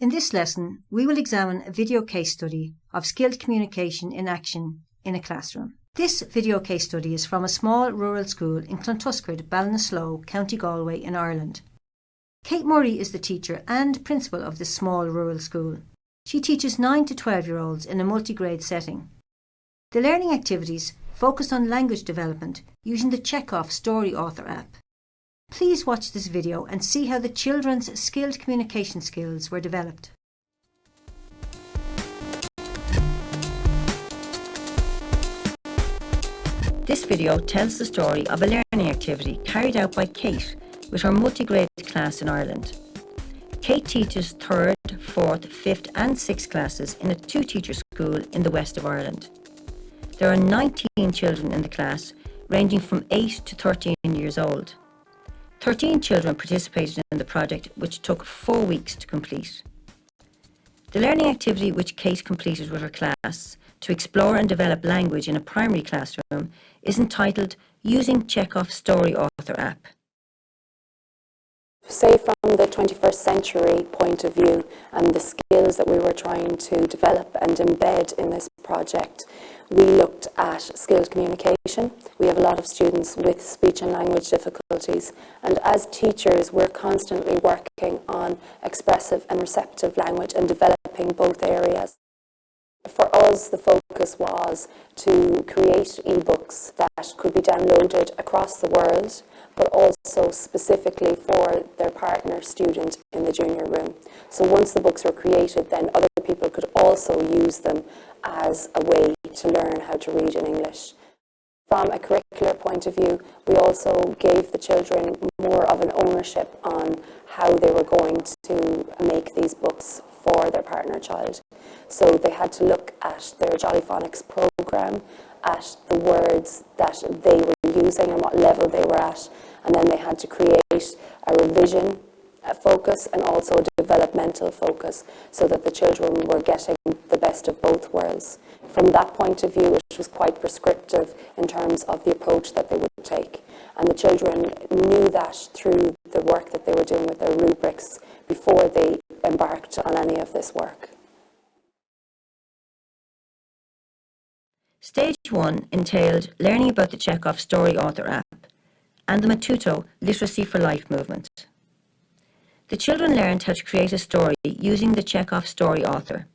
In this lesson, we will examine a video case study of skilled communication in action in a classroom. This video case study is from a small rural school in Clontuskert, Ballinasloe, County Galway in Ireland. Kate Murray is the teacher and principal of this small rural school. She teaches 9 to 12-year-olds in a multi-grade setting. The learning activities focused on language development using the Checkov Story Author app. Please watch this video and see how the children's skilled communication skills were developed. This video tells the story of a learning activity carried out by Kate with her multi-grade class in Ireland. Kate teaches 3rd, 4th, 5th and 6th classes in a 2-teacher school in the west of Ireland. There are 19 children in the class, ranging from 8 to 13 years old. 13 children participated in the project, which took 4 weeks to complete. The learning activity which Kate completed with her class to explore and develop language in a primary classroom is entitled Using Checkov Story Author app. Say from the 21st century point of view and the skills that we were trying to develop and embed in this project, we looked at skilled communication. We have a lot of students with speech and language difficulties, and as teachers we're constantly working on expressive and receptive language and developing both areas. For us, the focus was to create ebooks that could be downloaded across the world, but also specifically for their partner student in the junior room. So once the books were created, then other people could also use them as a way to learn how to read in English. From a curricular point of view, we also gave the children more of an ownership on how they were going to make these books for their partner child. So they had to look at their Jolly Phonics program, at the words that they were using and what level they were at, and then they had to create a revision focus and also a developmental focus so that the children were getting the best of both worlds. From that point of view, it was quite prescriptive in terms of the approach that they would take. And the children knew that through the work that they were doing with their rubrics before they embarked on any of this work. Stage 1 entailed learning about the Checkov Story Author app and the Matuto Literacy for Life movement. The children learned how to create a story using the Checkov Story Author.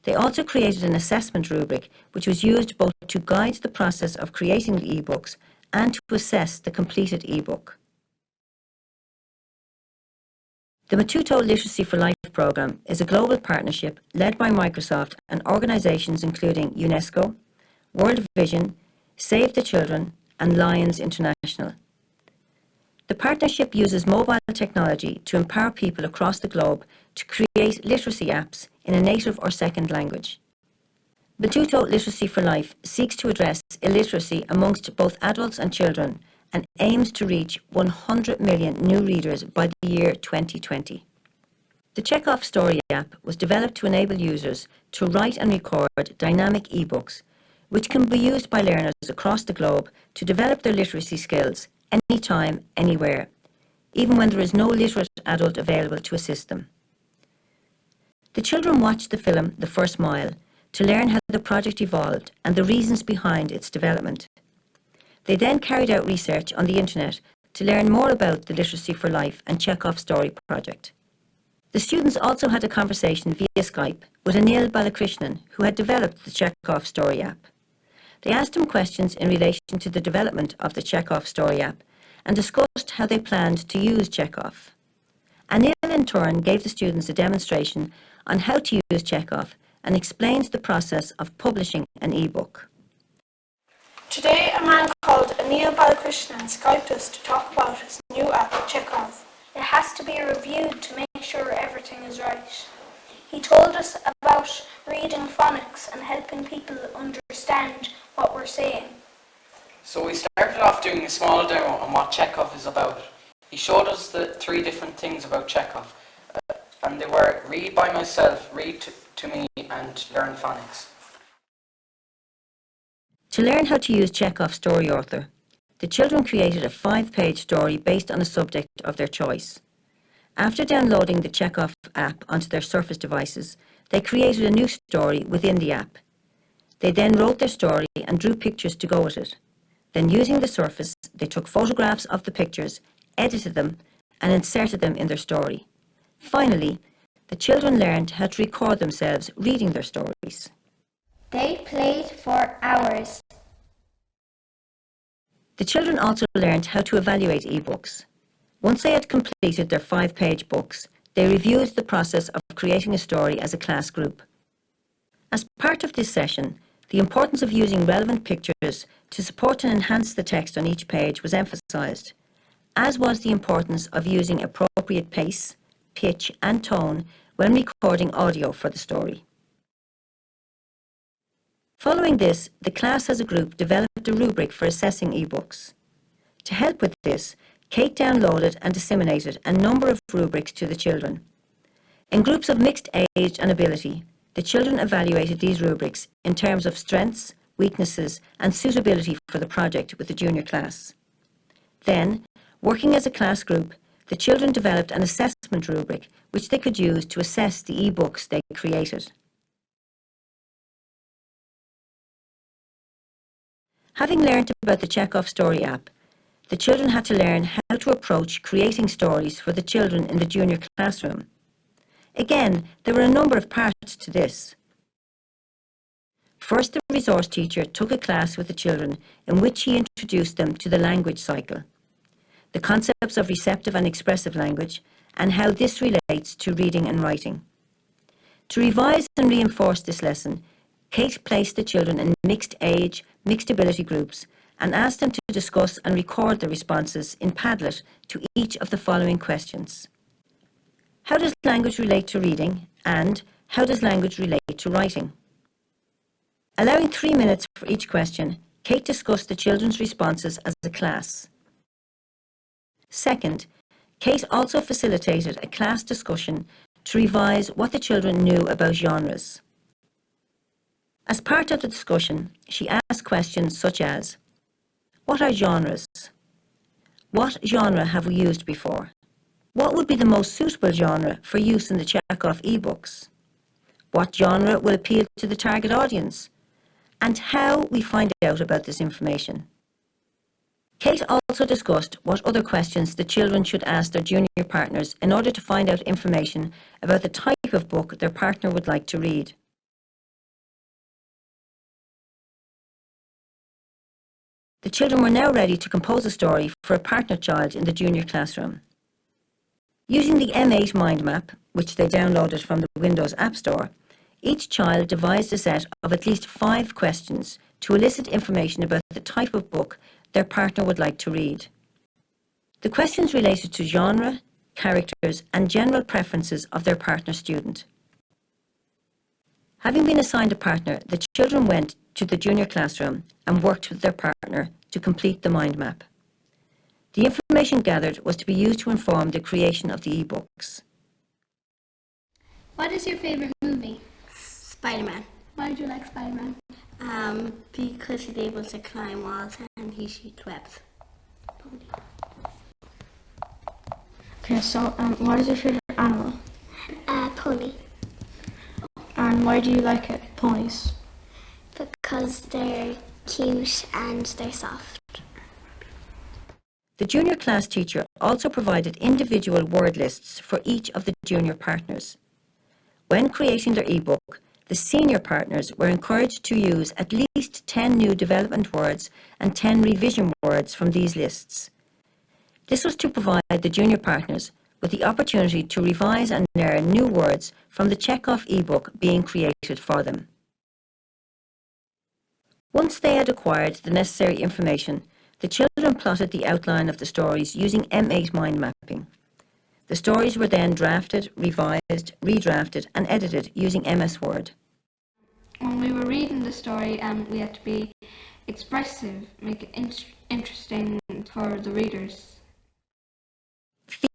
They also created an assessment rubric which was used both to guide the process of creating the ebooks and to assess the completed ebook. The Matuto Literacy for Life programme is a global partnership led by Microsoft and organisations including UNESCO, World Vision, Save the Children and Lions International. The partnership uses mobile technology to empower people across the globe to create literacy apps in a native or second language. Matuto Literacy for Life seeks to address illiteracy amongst both adults and children and aims to reach 100 million new readers by the year 2020. The Checkov Story app was developed to enable users to write and record dynamic ebooks, which can be used by learners across the globe to develop their literacy skills anytime, anywhere, even when there is no literate adult available to assist them. The children watched the film The First Mile to learn how the project evolved and the reasons behind its development. They then carried out research on the internet to learn more about the Literacy for Life and Checkov Story project. The students also had a conversation via Skype with Anil Balakrishnan, who had developed the Checkov Story app. They asked him questions in relation to the development of the Checkov Story app and discussed how they planned to use Checkov. Anil in turn gave the students a demonstration on how to use Checkov and explained the process of publishing an ebook. Today, a man called Anil Balakrishnan Skyped us to talk about his new app, Checkov. It has to be reviewed to make sure everything is right. He told us about reading phonics and helping people understand what we're saying. So we started off doing a small demo on what Checkov is about. He showed us the 3 different things about Checkov, and they were read by myself, read to me, and learn phonics. To learn how to use Checkov Story Author, the children created a 5-page story based on a subject of their choice. After downloading the Chekhov app onto their Surface devices, they created a new story within the app. They then wrote their story and drew pictures to go with it. Then, using the Surface, they took photographs of the pictures, edited them, and inserted them in their story. Finally, the children learned how to record themselves reading their stories. They played for hours. The children also learned how to evaluate ebooks. Once they had completed their 5-page books, they reviewed the process of creating a story as a class group. As part of this session, the importance of using relevant pictures to support and enhance the text on each page was emphasised, as was the importance of using appropriate pace, pitch and tone when recording audio for the story. Following this, the class as a group developed a rubric for assessing ebooks. To help with this, Kate downloaded and disseminated a number of rubrics to the children. In groups of mixed age and ability, the children evaluated these rubrics in terms of strengths, weaknesses and suitability for the project with the junior class. Then, working as a class group, the children developed an assessment rubric which they could use to assess the ebooks they created. Having learnt about the Chekhov Story app, the children had to learn how to approach creating stories for the children in the junior classroom. Again, there were a number of parts to this. First, the resource teacher took a class with the children in which he introduced them to the language cycle, the concepts of receptive and expressive language, and how this relates to reading and writing. To revise and reinforce this lesson, Kate placed the children in mixed age, mixed ability groups and asked them to discuss and record their responses in Padlet to each of the following questions. How does language relate to reading? And how does language relate to writing? Allowing 3 minutes for each question, Kate discussed the children's responses as a class. Second, Kate also facilitated a class discussion to revise what the children knew about genres. As part of the discussion, she asked questions such as, what are genres? What genre have we used before? What would be the most suitable genre for use in the Chekhov ebooks? What genre will appeal to the target audience? And how we find out about this information. Kate also discussed what other questions the children should ask their junior partners in order to find out information about the type of book their partner would like to read. The children were now ready to compose a story for a partner child in the junior classroom. Using the M8 mind map, which they downloaded from the Windows App Store, each child devised a set of at least 5 questions to elicit information about the type of book their partner would like to read. The questions related to genre, characters, and general preferences of their partner student. Having been assigned a partner, the children went to the junior classroom and worked with their partner to complete the mind map. The information gathered was to be used to inform the creation of the ebooks. What is your favorite movie? Spider-Man. Why do you like Spider-Man? Because he's able to climb walls and he shoots webs. Okay, so what is your favorite animal? Pony. And why do you like it? Ponies. Because they're cute and they're soft. The junior class teacher also provided individual word lists for each of the junior partners. When creating their ebook, the senior partners were encouraged to use at least 10 new development words and 10 revision words from these lists. This was to provide the junior partners with the opportunity to revise and learn new words from the Chekhov ebook being created for them. Once they had acquired the necessary information, the children plotted the outline of the stories using M8 mind mapping. The stories were then drafted, revised, redrafted and edited using MS Word. When we were reading the story, we had to be expressive, make it interesting for the readers.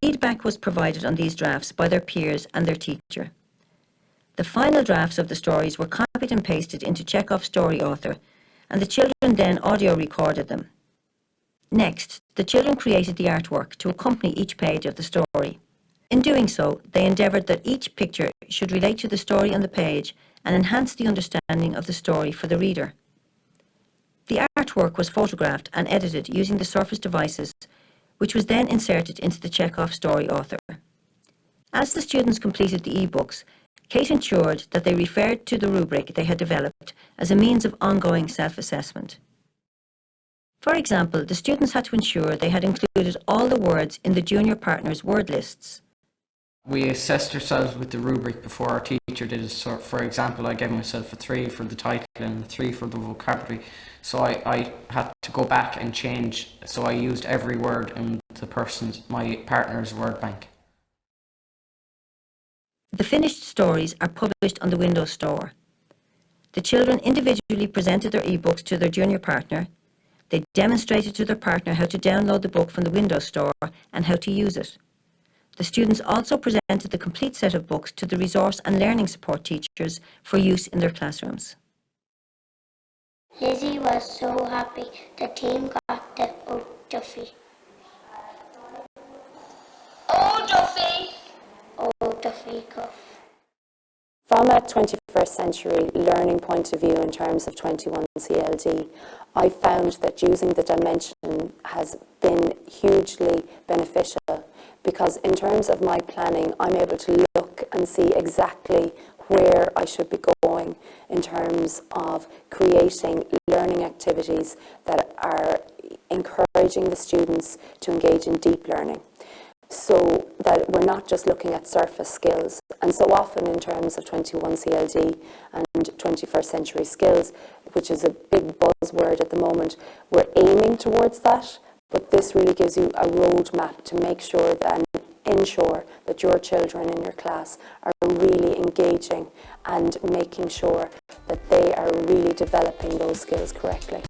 Feedback was provided on these drafts by their peers and their teacher. The final drafts of the stories were copied and pasted into Chekhov's Story Author, and the children then audio recorded them. Next, the children created the artwork to accompany each page of the story. In doing so, they endeavoured that each picture should relate to the story on the page and enhance the understanding of the story for the reader. The artwork was photographed and edited using the Surface devices, which was then inserted into the Chekhov story author. As the students completed the e-books, Kate ensured that they referred to the rubric they had developed as a means of ongoing self-assessment. For example, the students had to ensure they had included all the words in the junior partners' word lists. We assessed ourselves with the rubric before our teacher did it. So, for example, I gave myself a 3 for the title and a 3 for the vocabulary. So I had to go back and change. So I used every word in my partner's word bank. The finished stories are published on the Windows Store. The children individually presented their e-books to their junior partner. They demonstrated to their partner how to download the book from the Windows Store and how to use it. The students also presented the complete set of books to the resource and learning support teachers for use in their classrooms. Lizzie was so happy the team got the Duffy. Oh, Duffy! Oh, Duffy cuff. From a 21st century learning point of view in terms of 21 CLD, I found that using the dimension has been hugely beneficial, because in terms of my planning, I'm able to look and see exactly where I should be going in terms of creating learning activities that are encouraging the students to engage in deep learning, so that we're not just looking at surface skills. And so often in terms of 21 CLD and 21st century skills, which is a big buzzword at the moment, we're aiming towards that, but this really gives you a roadmap to make sure that and ensure that your children in your class are really engaging and making sure that they are really developing those skills correctly.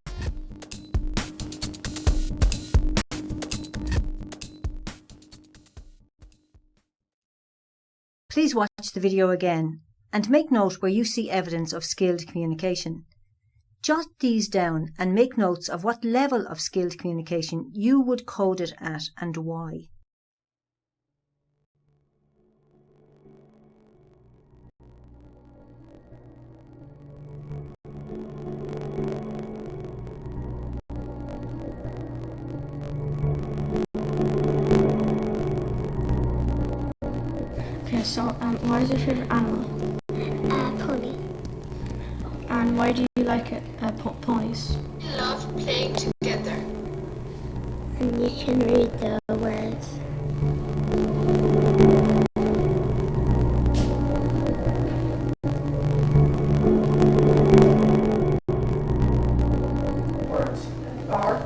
Please watch the video again and make note where you see evidence of skilled communication. Jot these down and make notes of what level of skilled communication you would code it at and why. Okay, so what is your favourite animal? Pony. And why do you like it? Ponies. Love playing together. And you can read the words. Words or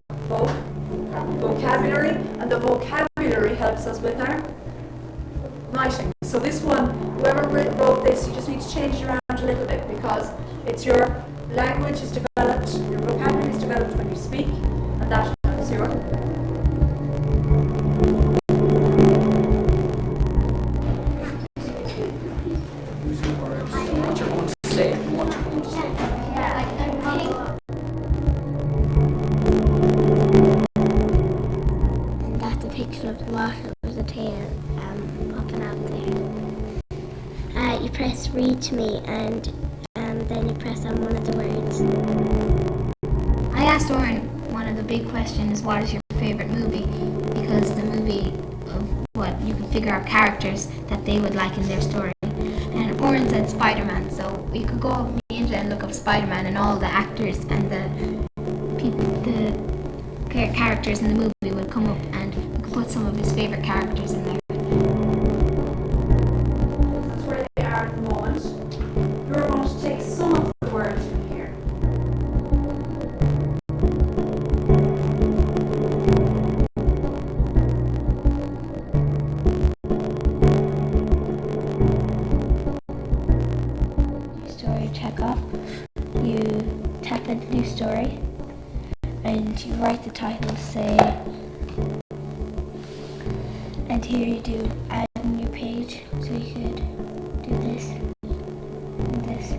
vocabulary, and the vocabulary helps us with our writing. So this one, whoever wrote this, you just need to change it around a little bit, because it's your language is developed, your vocabulary is developed when you speak, and that helps your What you're going to say and what you're going to say. And that's a picture of the water with the tail popping out there. You press read to me, and then you press on one of the words. I asked Oren one of the big questions, what is your favourite movie? Because the movie of what you can figure out characters that they would like in their story. And Oren said Spider-Man, so you could go on the internet and look up Spider-Man, and all the actors and the people, the characters in the movie would come up, and you could put some of his favourite characters in there. That's where they are at the moment. You're going to take some of the words from here. Story Chekhov. You tap into new story, and you write the title, say, and here you do add a new page, so you could do this and this.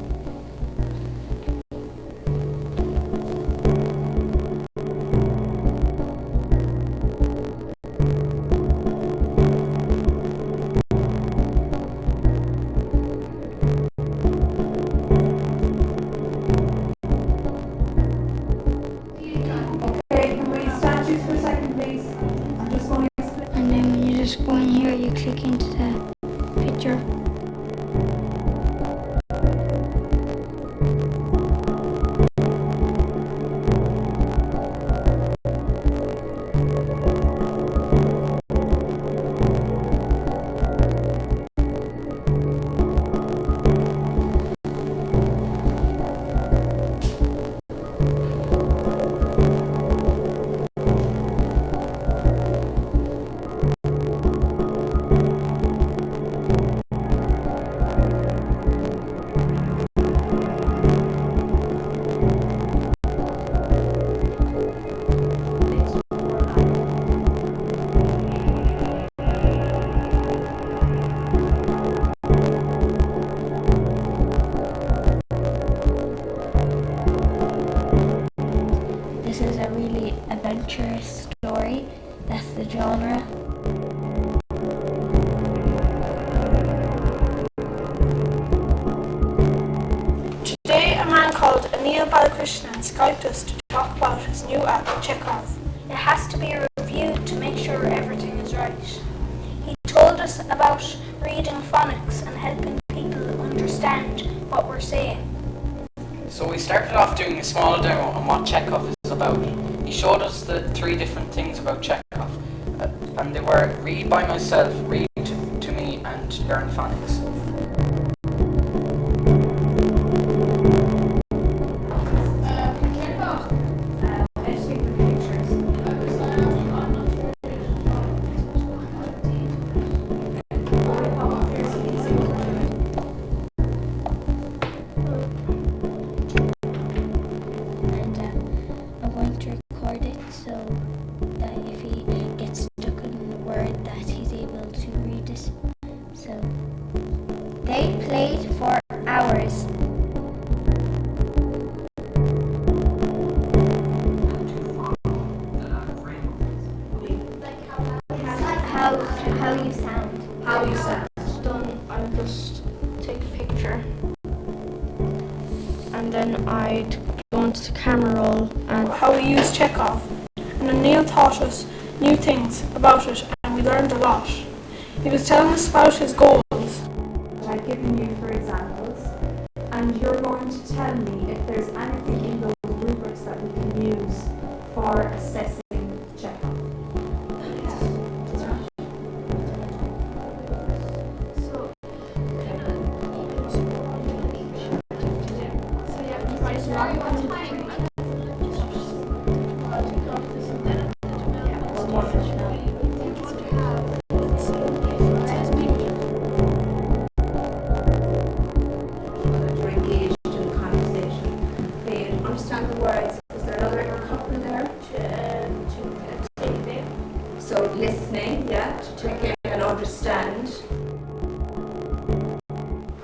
adventure story. That's the genre. Today, a man called Anil Balakrishnan Skyped us to talk about his new app, Chekhov. It has to be reviewed to make sure everything is right. He told us about reading phonics and helping people understand what we're saying. So we started off doing a small demo on what Chekhov is about. He showed us the 3 different things about Chekhov, and they were read by myself, read to me, and learn phonics. Editing the pictures. And I'm going to record it so that if he gets stuck on the word that he's able to read it. So they played for hours. How you sound. How you sound. Then I just take a picture. And then I'd go into the camera roll and how we use Chekhov. And Anil taught us new things about it and we learned a lot. He was telling us about his goals. I've given you for examples, and you're going to tell me if there's anything in those rubrics that we can use for assessing Chekhov. So, you're engaged in the conversation. Okay, and understand the words. Is there another couple there? So listening, yeah, to take in and understand.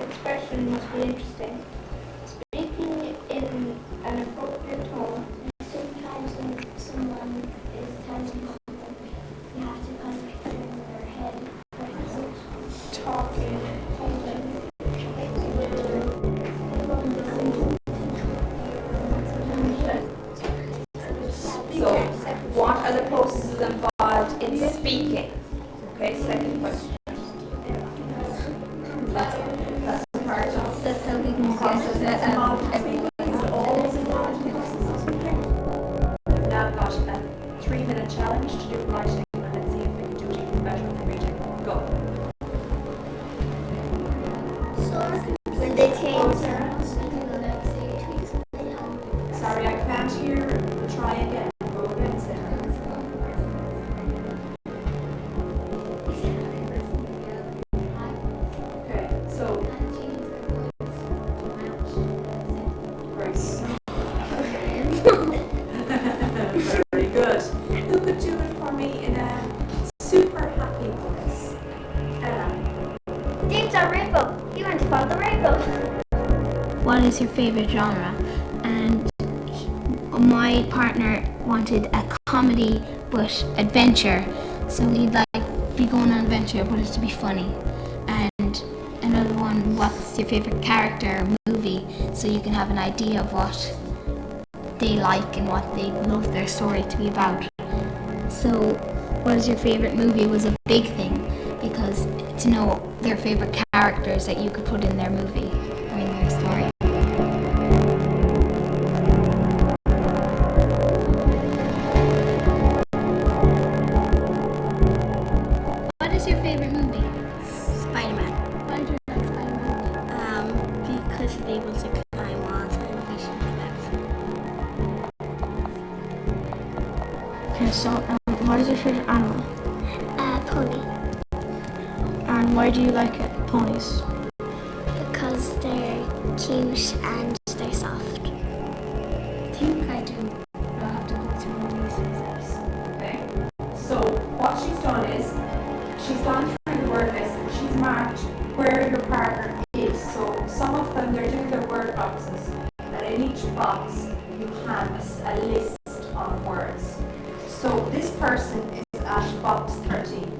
Expression must be interesting. Speaking in an appropriate tone. Sometimes when someone is telling something, you have to kind of picture in their head what it's Talking. So, what are the processes involved in speaking? Okay, second question. That's the part of That's how we can process that's involved in speaking. Is it always involved in process of speaking? We've now got a 3-minute challenge to do writing, and let's see if we can do it even better than reading. Go. when they change. Sorry, I can't hear. Try again. Go again, Sarah. Okay, so very good. Who could do it for me in a super happy voice? Ella. James are rainbow. You want to follow the rainbow. What is your favorite genre? And my partner wanted a comedy but adventure, so he'd like be going on adventure but it to be funny. And another one, what's your favorite character or movie, so you can have an idea of what they like and what they love their story to be about. So what is your favorite movie was a big thing, because to know their favorite characters that you could put in their movie or in their story. What is your favorite movie? Spider-Man. Why do you like Spider-Man? Because he's able to climb walls and vision effects. Okay, so what is your favorite animal? Pony. And why do you like it? Ponies. Because they're cute and they're soft. I think I do. I'll have to go through all these things. Okay. So what she's done is she's gone through the word list and she's marked where your partner is. So some of them they're doing their word boxes, and in each box you have a list of words. So person is at box 13.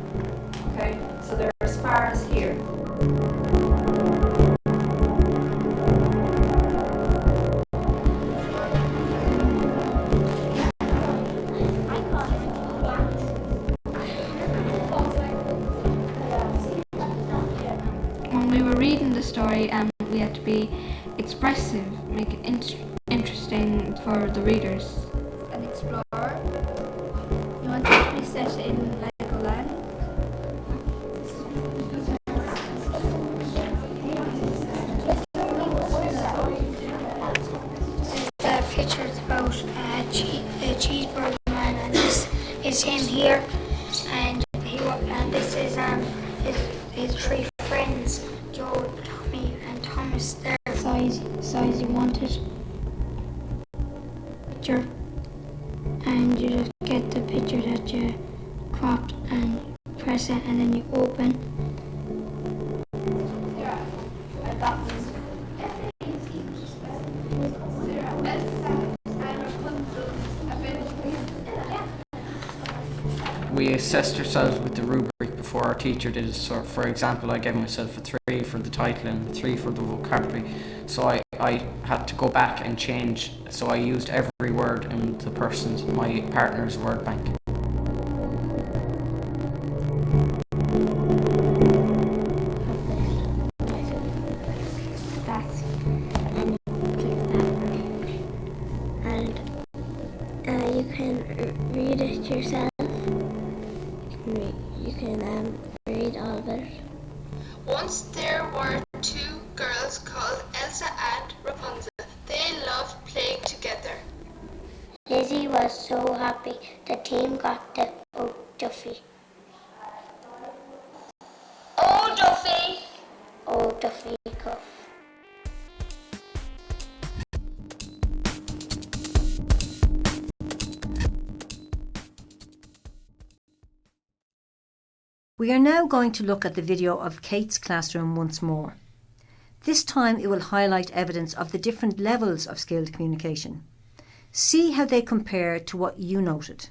Okay, so they're as far as here. When we were reading the story, we had to be expressive, make it interesting for the readers. An explorer. You want it to be set in Legoland. The picture's about a cheeseburger man, and this is him here, and this is his three friends, Joe, Tommy, and Thomas. Their size you want it. Picture, and you just get the picture that you cropped and press it, and then you open. We assessed ourselves with the rubric before our teacher did it. So, for example, I gave myself a 3 for the title and a 3 for the vocabulary. So I had to go back and change. So I used every word in my partner's word bank. That's and click that, and you can read it yourself. You can read all of it. Once there were two girls called Elsa and Rapunzel. They loved playing together. Lizzie was so happy the team got the Duffy. Oh, Duffy! Oh, Duffy Cuff. We are now going to look at the video of Kate's classroom once more. This time it will highlight evidence of the different levels of skilled communication. See how they compare to what you noted.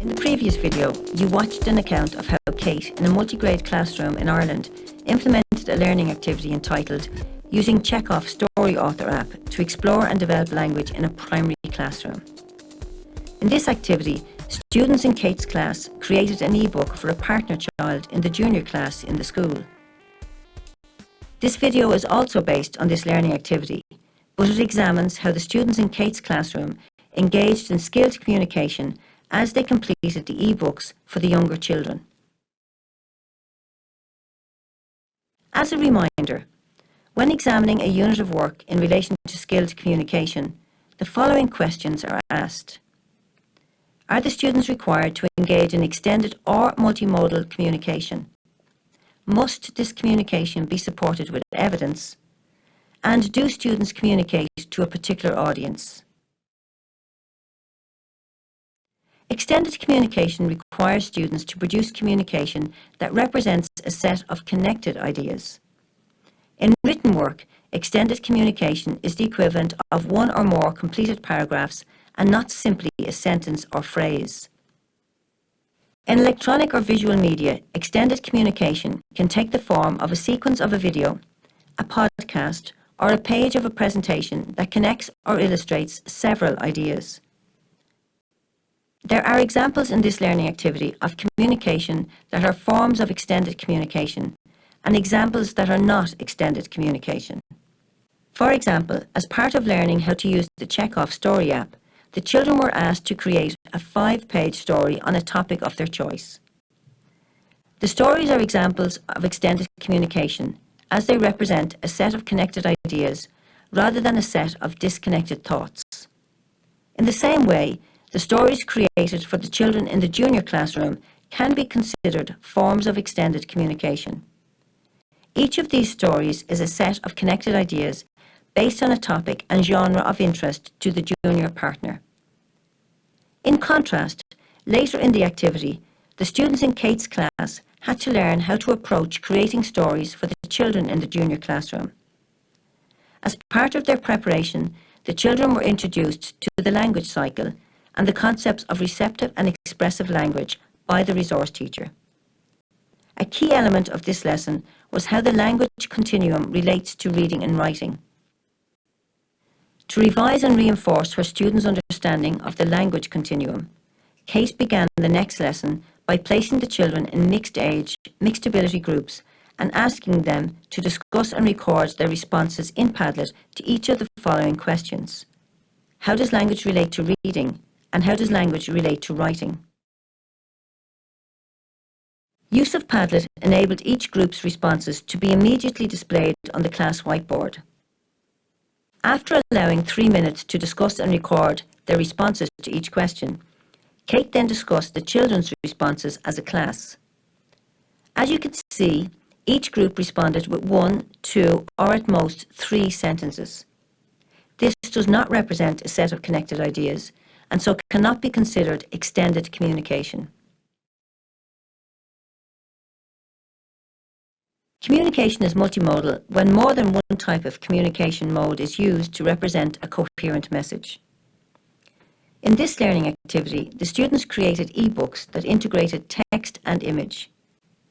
In the previous video, you watched an account of how Kate, in a multi-grade classroom in Ireland, implemented a learning activity entitled Using Chekhov Story Author app to explore and develop language in a primary classroom. In this activity, students in Kate's class created an e-book for a partner child in the junior class in the school. This video is also based on this learning activity, but it examines how the students in Kate's classroom engaged in skilled communication as they completed the e-books for the younger children. As a reminder, when examining a unit of work in relation to skilled communication, the following questions are asked. Are the students required to engage in extended or multimodal communication? Must this communication be supported with evidence? And do students communicate to a particular audience? Extended communication requires students to produce communication that represents a set of connected ideas. In written work, extended communication is the equivalent of one or more completed paragraphs and not simply a sentence or phrase. In electronic or visual media, extended communication can take the form of a sequence of a video, a podcast, or a page of a presentation that connects or illustrates several ideas. There are examples in this learning activity of communication that are forms of extended communication and examples that are not extended communication. For example, as part of learning how to use the Chekhov Story app, the children were asked to create a 5-page story on a topic of their choice. The stories are examples of extended communication, as they represent a set of connected ideas rather than a set of disconnected thoughts. In the same way, the stories created for the children in the junior classroom can be considered forms of extended communication. Each of these stories is a set of connected ideas based on a topic and genre of interest to the junior partner. In contrast, later in the activity, the students in Kate's class had to learn how to approach creating stories for the children in the junior classroom. As part of their preparation, the children were introduced to the language cycle and the concepts of receptive and expressive language by the resource teacher. A key element of this lesson was how the language continuum relates to reading and writing. To revise and reinforce her students' understanding of the language continuum, Kate began the next lesson by placing the children in mixed age, mixed ability groups and asking them to discuss and record their responses in Padlet to each of the following questions. How does language relate to reading, and how does language relate to writing? Use of Padlet enabled each group's responses to be immediately displayed on the class whiteboard. After allowing 3 minutes to discuss and record their responses to each question, Kate then discussed the children's responses as a class. As you can see, each group responded with 1, 2, or at most 3 sentences. This does not represent a set of connected ideas, and so cannot be considered extended communication. Communication is multimodal when more than one type of communication mode is used to represent a coherent message. In this learning activity, the students created e-books that integrated text and image.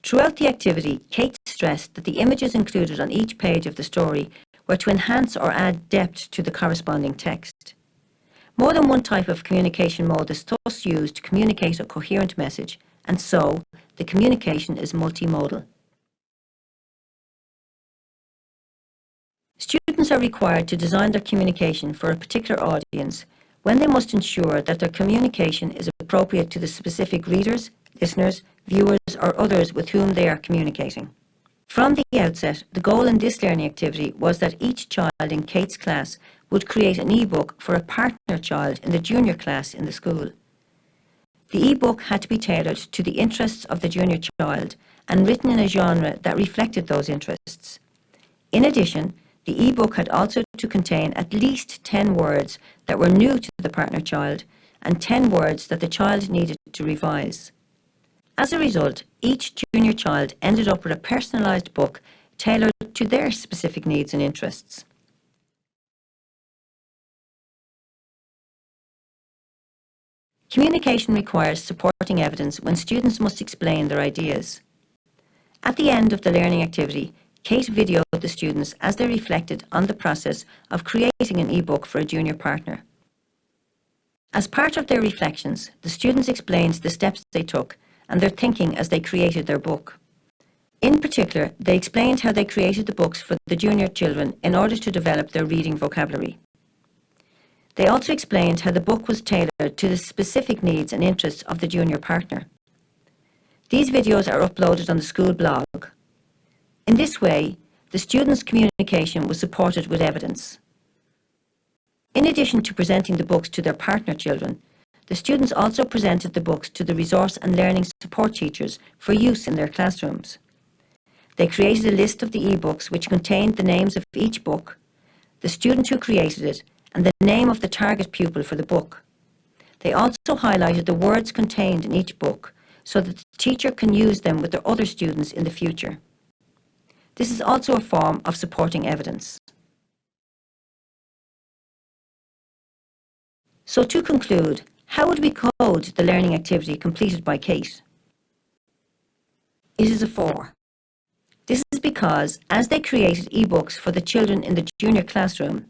Throughout the activity, Kate stressed that the images included on each page of the story were to enhance or add depth to the corresponding text. More than one type of communication mode is thus used to communicate a coherent message, and so the communication is multimodal. Students are required to design their communication for a particular audience when they must ensure that their communication is appropriate to the specific readers, listeners, viewers, or others with whom they are communicating. From the outset, the goal in this learning activity was that each child in Kate's class would create an e-book for a partner child in the junior class in the school. The e-book had to be tailored to the interests of the junior child and written in a genre that reflected those interests. In addition, the e-book had also to contain at least 10 words that were new to the partner child and 10 words that the child needed to revise. As a result, each junior child ended up with a personalised book tailored to their specific needs and interests. Communication requires supporting evidence when students must explain their ideas. At the end of the learning activity, Kate videoed the students as they reflected on the process of creating an e-book for a junior partner. As part of their reflections, the students explained the steps they took and their thinking as they created their book. In particular, they explained how they created the books for the junior children in order to develop their reading vocabulary. They also explained how the book was tailored to the specific needs and interests of the junior partner. These videos are uploaded on the school blog. In this way, the students' communication was supported with evidence. In addition to presenting the books to their partner children, the students also presented the books to the resource and learning support teachers for use in their classrooms. They created a list of the e-books which contained the names of each book, the student who created it, and the name of the target pupil for the book. They also highlighted the words contained in each book so that the teacher can use them with their other students in the future. This is also a form of supporting evidence. So to conclude, how would we code the learning activity completed by Kate? It is a 4. This is because, as they created e-books for the children in the junior classroom,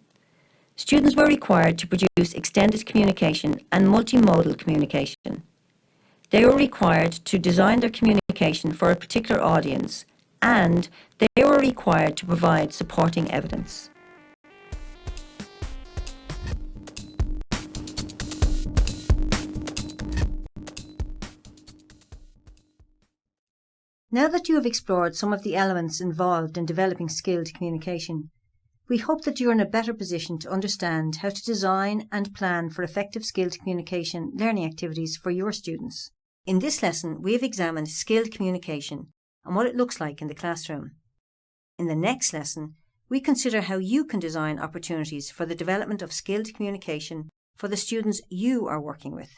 students were required to produce extended communication and multimodal communication. They were required to design their communication for a particular audience, and they were required to provide supporting evidence. Now that you have explored some of the elements involved in developing skilled communication, we hope that you are in a better position to understand how to design and plan for effective skilled communication learning activities for your students. In this lesson, we have examined skilled communication and what it looks like in the classroom. In the next lesson, we consider how you can design opportunities for the development of skilled communication for the students you are working with.